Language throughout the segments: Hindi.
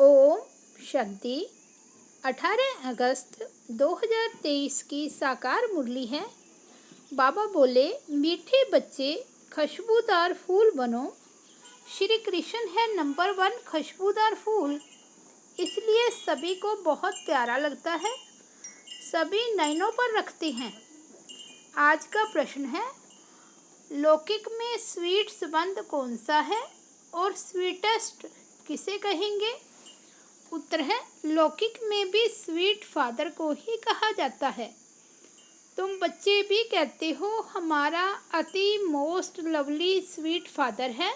ओम शांति। 18 अगस्त 2023 की साकार मुरली है। बाबा बोले, मीठे बच्चे खुशबूदार फूल बनो। श्री कृष्ण है नंबर 1 खुशबूदार फूल, इसलिए सभी को बहुत प्यारा लगता है। सभी नयनों पर रखते हैं। आज का प्रश्न है, लौकिक में स्वीट संबंध कौन सा है और स्वीटेस्ट किसे कहेंगे? उत्तर है, लौकिक में भी स्वीट फादर को ही कहा जाता है। तुम बच्चे भी कहते हो हमारा अति मोस्ट लवली स्वीट फादर है।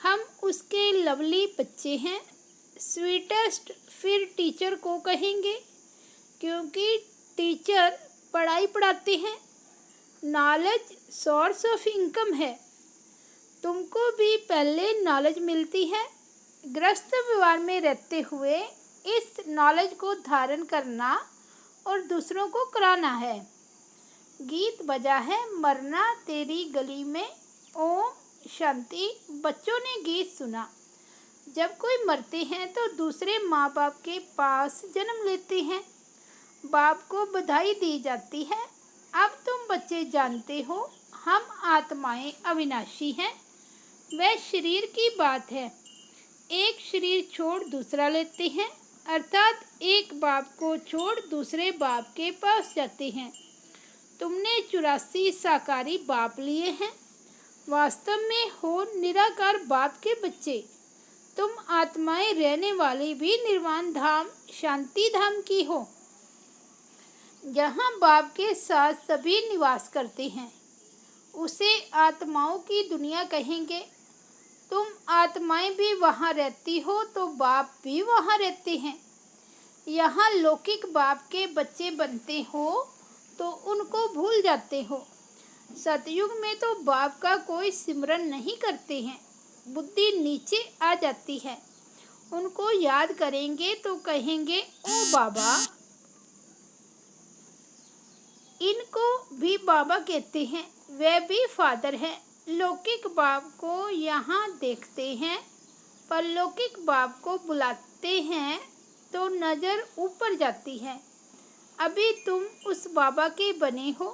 हम उसके लवली बच्चे हैं। स्वीटेस्ट फिर टीचर को कहेंगे, क्योंकि टीचर पढ़ाई पढ़ाते हैं। नॉलेज सोर्स ऑफ इनकम है। तुमको भी पहले नॉलेज मिलती है। गृहस्थ व्यवहार में रहते हुए इस नॉलेज को धारण करना और दूसरों को कराना है। गीत बजा है मरना तेरी गली में। ओम शांति। बच्चों ने गीत सुना। जब कोई मरते हैं तो दूसरे माँ बाप के पास जन्म लेते हैं। बाप को बधाई दी जाती है। अब तुम बच्चे जानते हो हम आत्माएं अविनाशी हैं। वह शरीर की बात है। एक शरीर छोड़ दूसरा लेते हैं, अर्थात एक बाप को छोड़ दूसरे बाप के पास जाते हैं। तुमने 84 साकारी बाप लिए हैं। वास्तव में हो निराकार बाप के बच्चे। तुम आत्माएं रहने वाली भी निर्वाण धाम शांति धाम की हो, जहाँ बाप के साथ सभी निवास करते हैं। उसे आत्माओं की दुनिया कहेंगे। तुम आत्माएं भी वहाँ रहती हो तो बाप भी वहाँ रहते हैं। यहाँ लौकिक बाप के बच्चे बनते हो तो उनको भूल जाते हो। सतयुग में तो बाप का कोई सिमरन नहीं करते हैं। बुद्धि नीचे आ जाती है। उनको याद करेंगे तो कहेंगे, ओ बाबा। इनको भी बाबा कहते हैं। वे भी फादर है। लौकिक बाप को यहाँ देखते हैं, पर लौकिक बाप को बुलाते हैं तो नज़र ऊपर जाती है। अभी तुम उस बाबा के बने हो।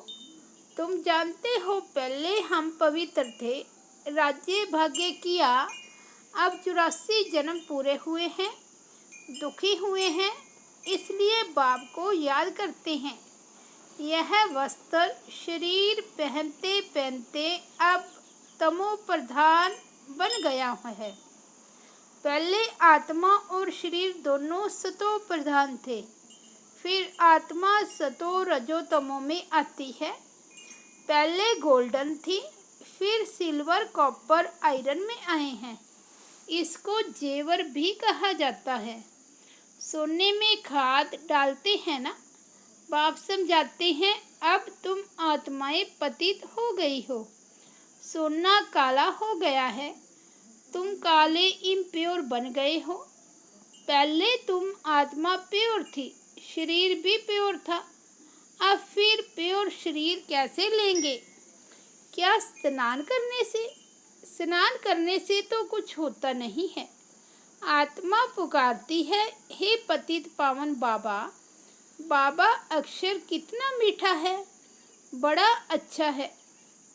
तुम जानते हो पहले हम पवित्र थे, राज्य भाग्य किया। अब 84 जन्म पूरे हुए हैं, दुखी हुए हैं, इसलिए बाप को याद करते हैं। यह वस्त्र शरीर पहनते पहनते अब तमो प्रधान बन गया है। पहले आत्मा और शरीर दोनों सतो प्रधान थे। फिर आत्मा सतो रजो तमो में आती है। पहले गोल्डन थी, फिर सिल्वर कॉपर आयरन में आए हैं। इसको जेवर भी कहा जाता है। सोने में खाद डालते हैं ना। बाप समझाते हैं, अब तुम आत्माएं पतित हो गई हो। सोना काला हो गया है। तुम काले इम्प्योर बन गए हो। पहले तुम आत्मा प्योर थी, शरीर भी प्योर था। अब फिर प्योर शरीर कैसे लेंगे? क्या स्नान करने से? स्नान करने से तो कुछ होता नहीं है। आत्मा पुकारती है, हे पतित पावन बाबा। बाबा अक्षर कितना मीठा है, बड़ा अच्छा है।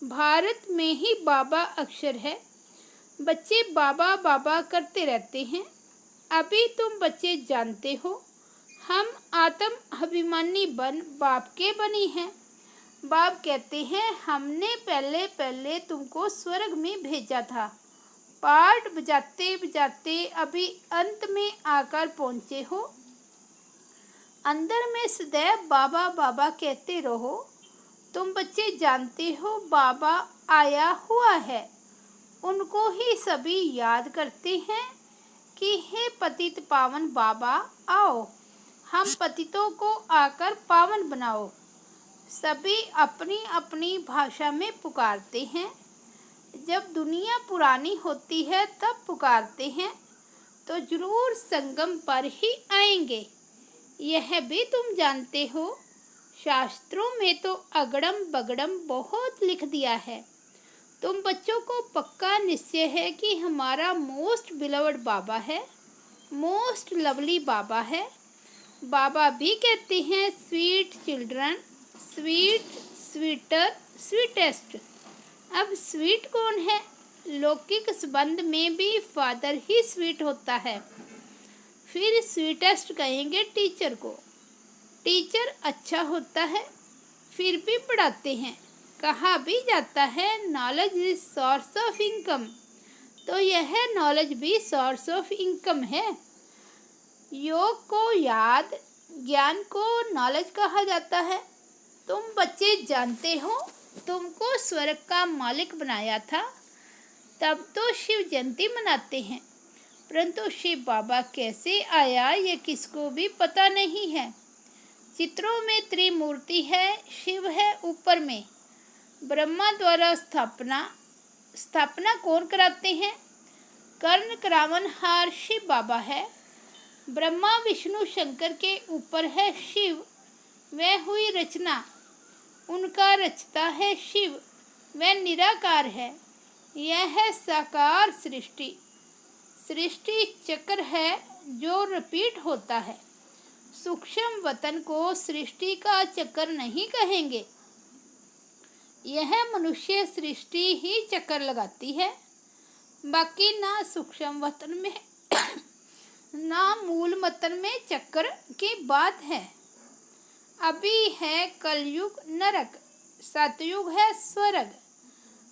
भारत में ही बाबा अक्षर है। बच्चे बाबा बाबा करते रहते हैं। अभी तुम बच्चे जानते हो हम आत्म अभिमानी बन बाप के बनी हैं। बाप कहते हैं, हमने पहले पहले तुमको स्वर्ग में भेजा था। पाठ बजाते बजाते अभी अंत में आकर पहुँचे हो। अंदर में सदैव बाबा बाबा कहते रहो। तुम बच्चे जानते हो बाबा आया हुआ है। उनको ही सभी याद करते हैं कि हे पतित पावन बाबा आओ, हम पतितों को आकर पावन बनाओ। सभी अपनी अपनी भाषा में पुकारते हैं। जब दुनिया पुरानी होती है तब पुकारते हैं, तो जरूर संगम पर ही आएंगे। यह भी तुम जानते हो। शास्त्रों में तो अगड़म बगड़म बहुत लिख दिया है। तुम बच्चों को पक्का निश्चय है कि हमारा मोस्ट बिलवड बाबा है। मोस्ट लवली बाबा है। बाबा भी कहते हैं sweet children, sweet, sweeter, sweetest. अब स्वीट कौन है? लौकिक संबंध में भी फादर ही स्वीट होता है। फिर स्वीटेस्ट कहेंगे टीचर को। टीचर अच्छा होता है, फिर भी पढ़ाते हैं। कहा भी जाता है knowledge is source of income, तो यह नॉलेज भी सोर्स ऑफ इनकम है। योग को याद, ज्ञान को नॉलेज कहा जाता है। तुम बच्चे जानते हो, तुमको स्वर्ग का मालिक बनाया था, तब तो शिव जयंती मनाते हैं। परंतु शिव बाबा कैसे आया ये किसको भी पता नहीं है। चित्रों में त्रिमूर्ति है, शिव है ऊपर में। ब्रह्मा द्वारा स्थापना कौन कराते हैं? कर्ण करावनहार शिव बाबा है। ब्रह्मा विष्णु शंकर के ऊपर है शिव, वह हुई रचना, उनका रचता है शिव, वह निराकार है। यह है साकार सृष्टि। सृष्टि चक्र है जो रिपीट होता है। सूक्ष्म वतन को सृष्टि का चक्कर नहीं कहेंगे। यह मनुष्य सृष्टि ही चक्कर लगाती है, बाकी ना सूक्ष्म वतन में ना मूल वतन में चक्कर की बात है। अभी है कलयुग नरक, सतयुग है स्वर्ग।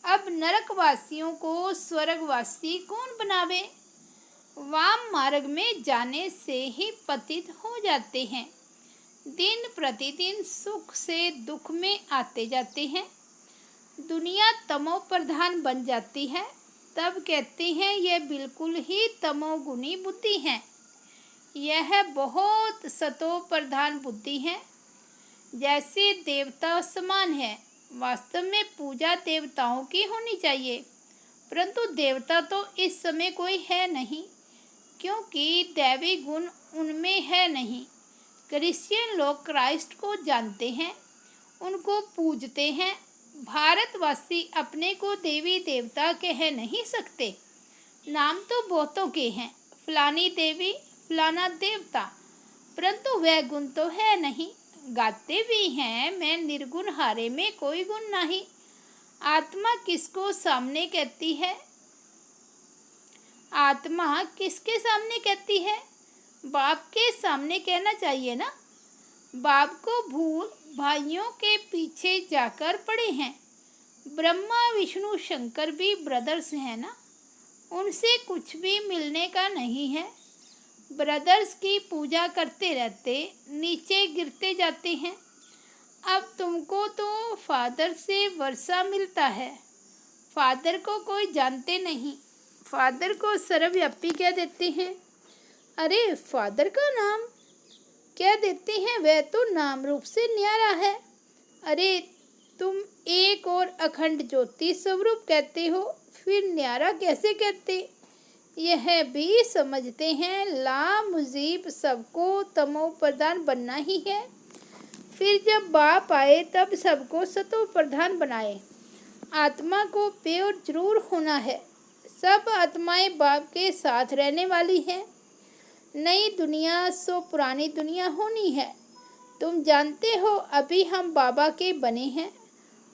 अब नरकवासियों को स्वर्गवासी कौन बनावे? वाम मार्ग में जाने से ही पतित हो जाते हैं। दिन प्रतिदिन सुख से दुख में आते जाते हैं। दुनिया तमो प्रधान बन जाती है, तब कहते हैं यह बिल्कुल ही तमोगुणी बुद्धि है। यह बहुत सतो प्रधान बुद्धि है। जैसे देवता समान है, वास्तव में पूजा देवताओं की होनी चाहिए, परंतु देवता तो इस समय कोई है नहीं, क्योंकि दैवी गुण उनमें है नहीं। क्रिश्चियन लोग क्राइस्ट को जानते हैं, उनको पूजते हैं। भारतवासी अपने को देवी देवता कह नहीं सकते। नाम तो बहुतों के हैं, फलानी देवी, फलाना देवता, परंतु वह गुण तो है नहीं। गाते भी हैं मैं निर्गुण हारे में कोई गुण नहीं। आत्मा किसको सामने कहती है? आत्मा किसके सामने कहती है? बाप के सामने कहना चाहिए ना। बाप को भूल भाइयों के पीछे जाकर पड़े हैं। ब्रह्मा विष्णु शंकर भी ब्रदर्स हैं ना, उनसे कुछ भी मिलने का नहीं है। ब्रदर्स की पूजा करते रहते नीचे गिरते जाते हैं। अब तुमको तो फादर से वर्षा मिलता है। फादर को कोई जानते नहीं, फादर को सर्वव्यापी क्या देते हैं? अरे फादर का नाम क्या देते हैं? वह तो नाम रूप से न्यारा है। अरे तुम एक और अखंड ज्योति स्वरूप कहते हो, फिर न्यारा कैसे कहते? यह भी समझते हैं ला मुजीब सबको तमो प्रधान बनना ही है। फिर जब बाप आए तब सबको सतो प्रधान बनाए। आत्मा को प्योर जरूर होना है। सब आत्माएं बाप के साथ रहने वाली हैं। नई दुनिया सो पुरानी दुनिया होनी है। तुम जानते हो अभी हम बाबा के बने हैं।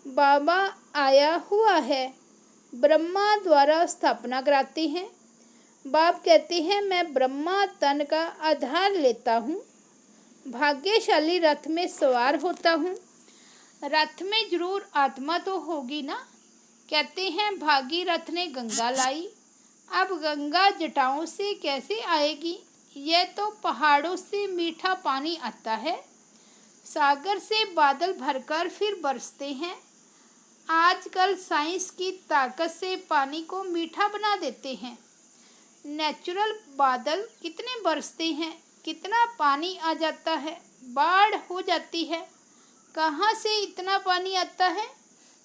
बाबा आया हुआ है, ब्रह्मा द्वारा स्थापना कराते हैं। बाप कहते हैं मैं ब्रह्मा तन का आधार लेता हूँ, भाग्यशाली रथ में सवार होता हूँ। रथ में जरूर आत्मा तो होगी ना। कहते हैं भागी रथ ने गंगा लाई। अब गंगा जटाओं से कैसे आएगी? यह तो पहाड़ों से मीठा पानी आता है, सागर से बादल भरकर फिर बरसते हैं। आजकल साइंस की ताकत से पानी को मीठा बना देते हैं। नेचुरल बादल कितने बरसते हैं, कितना पानी आ जाता है, बाढ़ हो जाती है। कहाँ से इतना पानी आता है?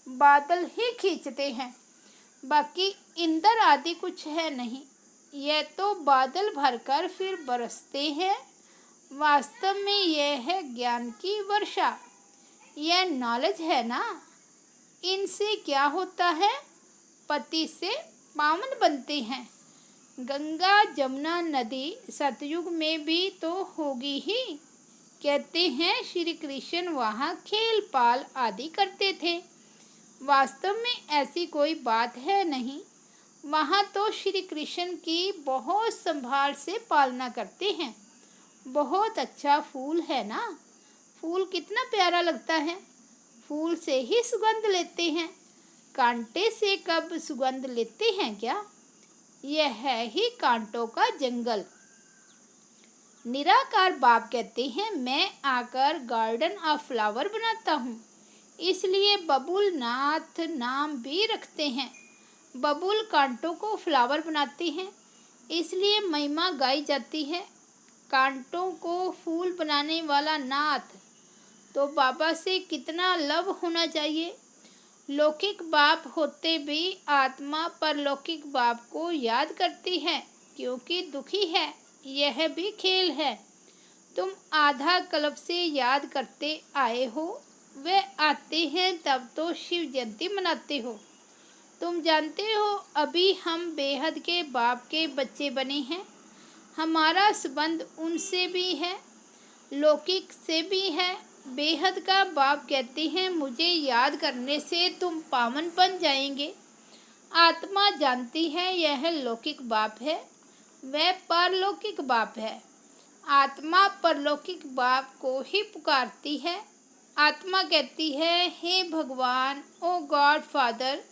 बादल ही खींचते हैं, बाकी इंदर आदि कुछ है नहीं। यह तो बादल भरकर फिर बरसते हैं। वास्तव में यह है ज्ञान की वर्षा। यह नॉलेज है ना। इनसे क्या होता है? पति से पावन बनते हैं। गंगा जमुना नदी सतयुग में भी तो होगी ही। कहते हैं श्री कृष्ण वहाँ खेल पाल आदि करते थे। वास्तव में ऐसी कोई बात है नहीं। वहाँ तो श्री कृष्ण की बहुत संभाल से पालना करते हैं। बहुत अच्छा फूल है ना। फूल कितना प्यारा लगता है। फूल से ही सुगंध लेते हैं। कांटे से कब सुगंध लेते हैं क्या। यह है ही कांटों का जंगल। निराकार बाप कहते हैं मैं आकर गार्डन ऑफ फ्लावर बनाता हूँ। इसलिए बबूल नाथ नाम भी रखते हैं। बबूल कांटों को फ्लावर बनाते हैं, इसलिए महिमा गाई जाती है। कांटों को फूल बनाने वाला नाथ, तो बाबा से कितना लव होना चाहिए। लौकिक बाप होते भी आत्मा परलौकिक बाप को याद करती है, क्योंकि दुखी है। यह भी खेल है। तुम आधा कल्प से याद करते आए हो। वे आते हैं तब तो शिव जयंती मनाते हो। तुम जानते हो अभी हम बेहद के बाप के बच्चे बने हैं। हमारा संबंध उनसे भी है, लौकिक से भी है। बेहद का बाप कहते हैं मुझे याद करने से तुम पावन बन जाएंगे। आत्मा जानती है यह लौकिक बाप है, वह परलौकिक बाप है। आत्मा परलौकिक बाप को ही पुकारती है। आत्मा कहती है हे भगवान, ओ गॉड फादर।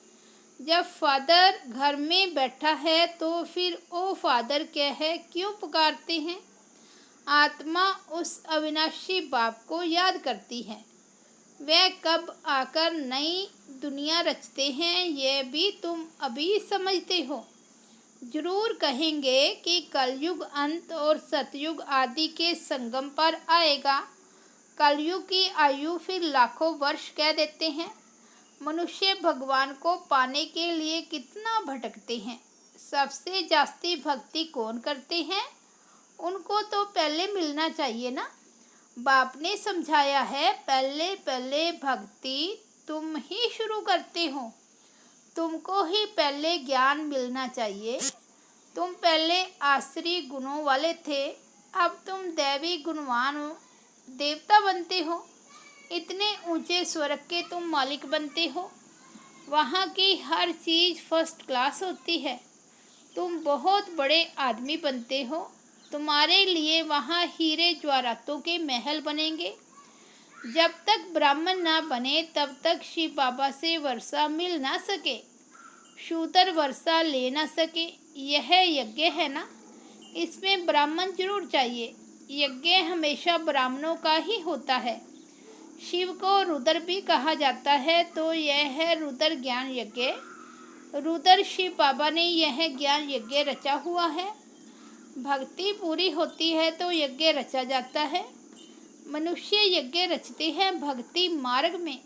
जब फादर घर में बैठा है तो फिर ओ फादर कह क्यों पुकारते हैं। आत्मा उस अविनाशी बाप को याद करती है। वह कब आकर नई दुनिया रचते हैं यह भी तुम अभी समझते हो। जरूर कहेंगे कि कलयुग अंत और सतयुग आदि के संगम पर आएगा। कलयुग की आयु फिर लाखों वर्ष कह देते हैं। मनुष्य भगवान को पाने के लिए कितना भटकते हैं। सबसे जास्ती भक्ति कौन करते हैं। उनको तो पहले मिलना चाहिए ना। बाप ने समझाया है पहले पहले भक्ति तुम ही शुरू करते हो। तुमको ही पहले ज्ञान मिलना चाहिए। तुम पहले आसुरी गुणों वाले थे, अब तुम दैवी गुणवान देवता बनते हो। इतने ऊंचे स्वर्ग के तुम मालिक बनते हो। वहाँ की हर चीज़ फर्स्ट क्लास होती है। तुम बहुत बड़े आदमी बनते हो। तुम्हारे लिए वहाँ हीरे जवाहरातों के महल बनेंगे। जब तक ब्राह्मण ना बने तब तक शिव बाबा से वर्षा मिल ना सके, शूद्र वर्षा ले ना सके। यह यज्ञ है ना, इसमें ब्राह्मण जरूर चाहिए। यज्ञ हमेशा ब्राह्मणों का ही होता है। शिव को रुद्र भी कहा जाता है, तो यह है रुद्र ज्ञान यज्ञ। रुद्र शिव बाबा ने यह ज्ञान यज्ञ रचा हुआ है। भक्ति पूरी होती है तो यज्ञ रचा जाता है। मनुष्य यज्ञ रचते हैं भक्ति मार्ग में।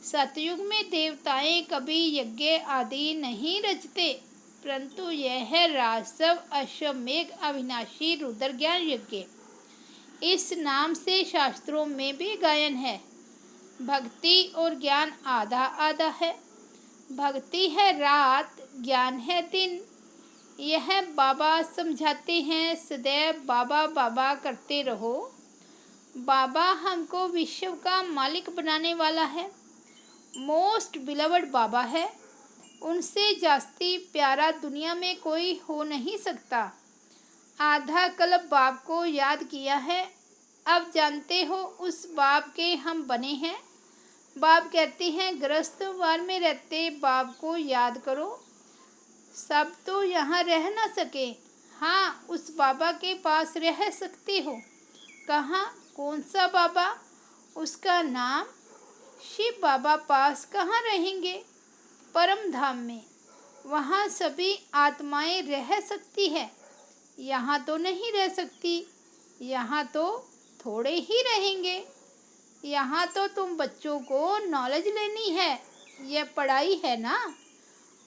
सतयुग में देवताएं कभी यज्ञ आदि नहीं रचते, परंतु यह है राजसव अश्वमेघ अविनाशी रुद्र ज्ञान यज्ञ। इस नाम से शास्त्रों में भी गायन है। भक्ति और ज्ञान आधा आधा है। भक्ति है रात, ज्ञान है दिन। यह बाबा समझाते हैं सदैव बाबा बाबा करते रहो। बाबा हमको विश्व का मालिक बनाने वाला है। मोस्ट बिलवड बाबा है। उनसे जास्ती प्यारा दुनिया में कोई हो नहीं सकता। आधा कल्प बाप को याद किया है। अब जानते हो उस बाप के हम बने हैं। बाप कहते हैं गृहस्थ वार में रहते बाप को याद करो। सब तो यहाँ रह ना सके। हाँ, उस बाबा के पास रह सकते हो। कहाँ, कौन सा बाबा। उसका नाम शिव बाबा पास कहाँ रहेंगे। परम धाम में। वहाँ सभी आत्माएं रह सकती है। यहाँ तो नहीं रह सकती। यहाँ तो थोड़े ही रहेंगे। यहाँ तो तुम बच्चों को नॉलेज लेनी है। यह पढ़ाई है ना।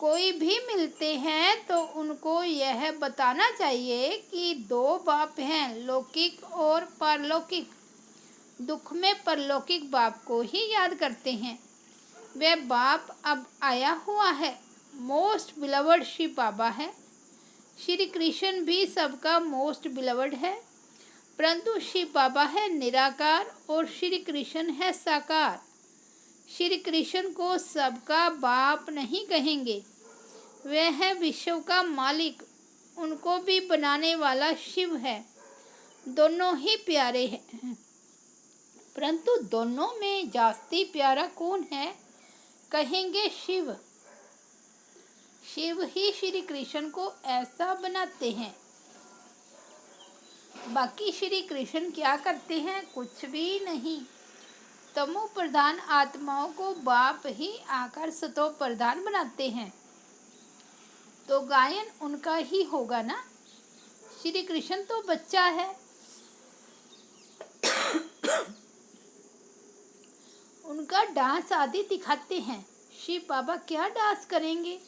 कोई भी मिलते हैं तो उनको यह बताना चाहिए कि दो बाप हैं, लौकिक और परलौकिक। दुख में परलौकिक बाप को ही याद करते हैं। वह बाप अब आया हुआ है। मोस्ट बिलवड शिव बाबा है। श्री कृष्ण भी सबका मोस्ट बिलवड है, परंतु शिव बाबा है निराकार और श्री कृष्ण है साकार। श्री कृष्ण को सबका बाप नहीं कहेंगे, वह है विश्व का मालिक, उनको भी बनाने वाला शिव है। दोनों ही प्यारे हैं, परंतु दोनों में जास्ती प्यारा कौन है? कहेंगे शिव। शिव ही श्री कृष्ण को ऐसा बनाते हैं। बाकी श्री कृष्ण क्या करते हैं? कुछ भी नहीं। तमो प्रधान आत्माओं को बाप ही आकर सतो प्रधान बनाते हैं, तो गायन उनका ही होगा ना। श्री कृष्ण तो बच्चा है, उनका डांस आदि दिखाते हैं। शिव बाबा क्या डांस करेंगे?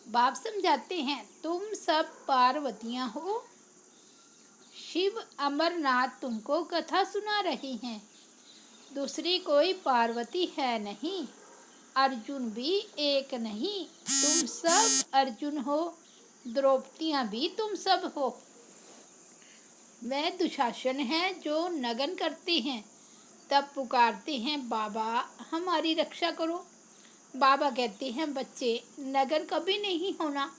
बाप समझाते हैं, तुम सब पार्वतियां हो, शिव अमरनाथ तुमको कथा सुना रही हैं। दूसरी कोई पार्वती है नहीं, अर्जुन भी एक नहीं, तुम सब अर्जुन हो, द्रौपदियां भी तुम सब हो। वह दुशासन है जो नगन करते हैं, तब पुकारते हैं बाबा हमारी रक्षा करो। बाबा कहते हैं बच्चे नगन कभी नहीं होना।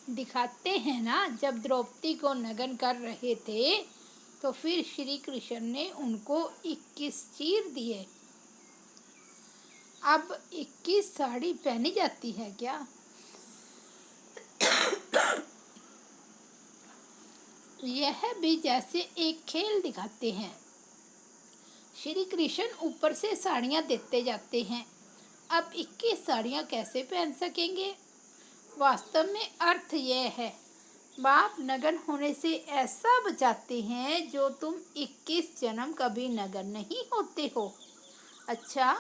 दिखाते हैं ना, जब द्रौपदी को नगन कर रहे थे तो फिर श्री कृष्ण ने उनको 21 चीर दिए। अब 21 साड़ी पहनी जाती है क्या? यह भी जैसे एक खेल दिखाते हैं। श्री कृष्ण ऊपर से साड़ियाँ देते जाते हैं। अब 21 साड़ियाँ कैसे पहन सकेंगे? वास्तव में अर्थ यह है, बाप नगन होने से ऐसा बचाते हैं जो तुम 21 जन्म कभी नगन नहीं होते हो। अच्छा,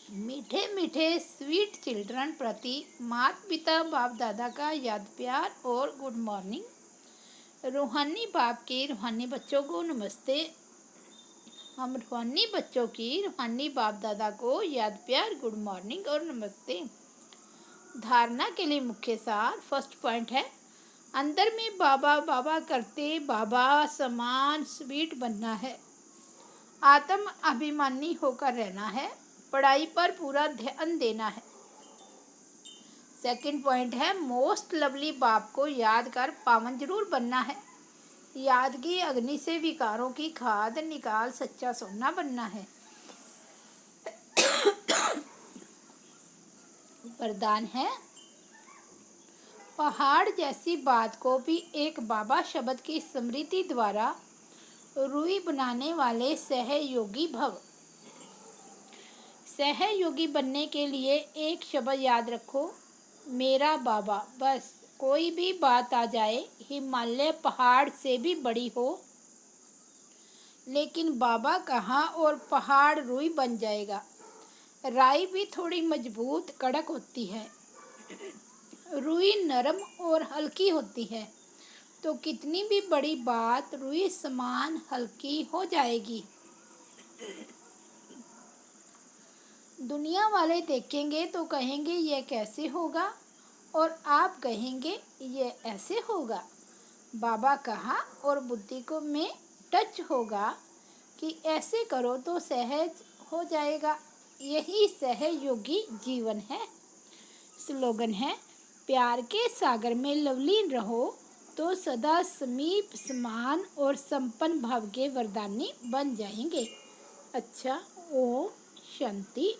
मीठे मीठे स्वीट चिल्ड्रन प्रति माता पिता बाप दादा का याद प्यार और गुड मॉर्निंग। रूहानी बाप के रूहानी बच्चों को नमस्ते। हम रूहानी बच्चों की रूहानी बाप दादा को याद प्यार गुड मॉर्निंग और नमस्ते। धारणा के लिए मुख्य सार फर्स्ट पॉइंट है, अंदर में बाबा बाबा करते बाबा समान स्वीट बनना है, आत्म अभिमानी होकर रहना है, पढ़ाई पर पूरा ध्यान देना है। सेकंड पॉइंट है, मोस्ट लवली बाप को याद कर पावन जरूर बनना है, याद की अग्नि से विकारों की खाद निकाल सच्चा सोना बनना है। वरदान है, पहाड़ जैसी बात को भी एक बाबा शब्द की स्मृति द्वारा रूई बनाने वाले सहयोगी भव। सहयोगी बनने के लिए एक शब्द याद रखो, मेरा बाबा। बस कोई भी बात आ जाए, हिमालय पहाड़ से भी बड़ी हो, लेकिन बाबा कहाँ और पहाड़ रूई बन जाएगा। राई भी थोड़ी मजबूत कड़क होती है, रूई नरम और हल्की होती है, तो कितनी भी बड़ी बात रूई समान हल्की हो जाएगी। दुनिया वाले देखेंगे तो कहेंगे यह कैसे होगा, और आप कहेंगे यह ऐसे होगा। बाबा कहा और बुद्धि को में टच होगा कि ऐसे करो तो सहज हो जाएगा। यही सहयोगी जीवन है। स्लोगन है, प्यार के सागर में लवलीन रहो तो सदा समीप समान और संपन्न भाव के वरदानी बन जाएंगे। अच्छा, ओम शांति।